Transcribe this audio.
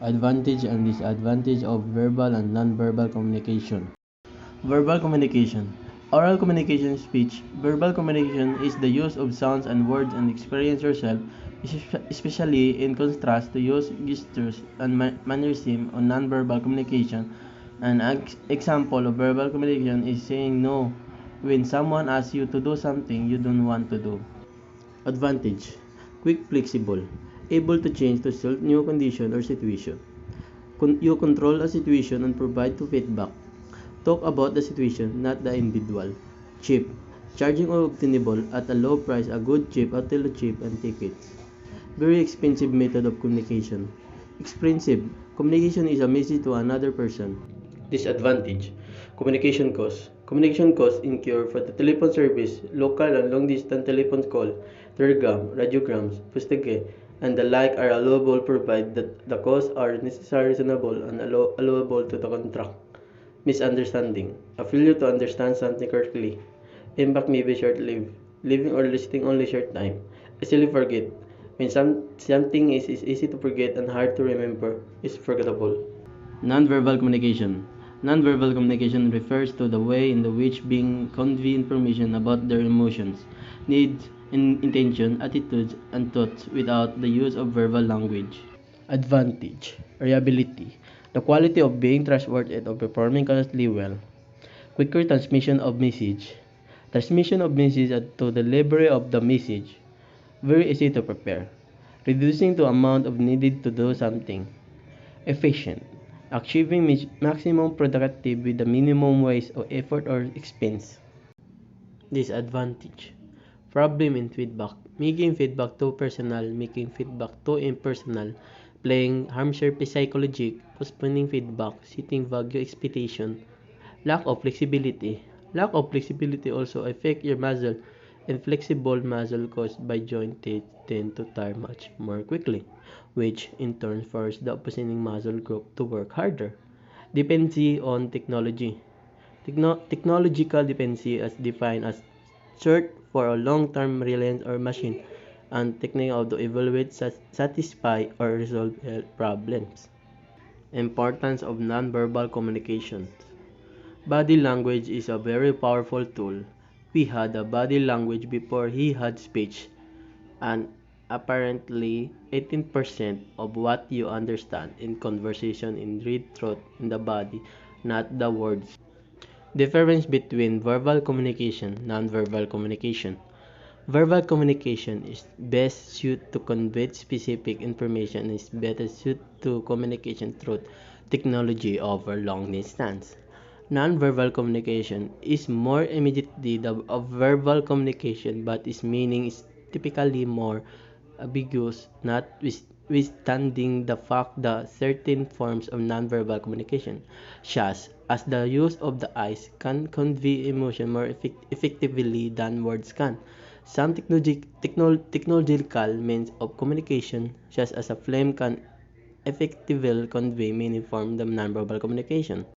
Advantage and disadvantage of verbal and nonverbal communication. Verbal communication. Oral communication is speech. Verbal communication is the use of sounds and words and experience yourself, especially in contrast to use gestures and mannerism on nonverbal communication. An example of verbal communication is saying no when someone asks you to do something you don't want to do. Advantage: quick, flexible, able to change to suit new condition or situation. You control a situation and provide to feedback. Talk about the situation, not the individual. Cheap, charging or obtainable at a low price, a good cheap, a little cheap, and take it. Very expensive method of communication. Expensive, communication is a message to another person. Disadvantage: communication costs. Communication costs incur for the telephone service, local and long-distance telephone call, telegram, radiograms, postage, and the like are allowable provided that the costs are necessary, reasonable, and allowable to the contract. Misunderstanding: a failure to understand something correctly. Impact may be short-lived, living or lasting only short time. Easily forget. When something is easy to forget and hard to remember, is forgettable. Nonverbal communication. Nonverbal communication refers to the way in which being convey information about their emotions, needs, intention, attitudes, and thoughts without the use of verbal language. Advantage: reliability. The quality of being trustworthy and of performing correctly well. Quicker transmission of message. Transmission of message to delivery of the message. Very easy to prepare. Reducing the amount of needed to do something. Efficient. Achieving maximum productivity with the minimum waste of effort or expense. Disadvantage: problem in feedback. Making feedback too personal, making feedback too impersonal, playing harmful psychology, postponing feedback, setting vague expectation. Lack of flexibility. Lack of flexibility also affect your muscle. Inflexible muscle caused by joint tend to tire much more quickly, which in turn forces the opposing muscle group to work harder. Dependency on technology. Technological dependency is defined as search for a long-term reliance on machine and technique to evaluate, satisfy, or resolve health problems. Importance of nonverbal communication. Body language is a very powerful tool. We had a body language before he had speech, and apparently 18% of what you understand in conversation in read through in the body, not the words. Difference between verbal communication and non-verbal communication. Verbal communication is best suited to convey specific information and is better suited to communication through technology over long distance. Non-verbal communication is more immediately of verbal communication, but its meaning is typically more ambiguous, notwithstanding the fact that certain forms of nonverbal communication, such as the use of the eyes, can convey emotion more effectively than words can. Some technological means of communication, such as a film, can effectively convey many forms of nonverbal communication.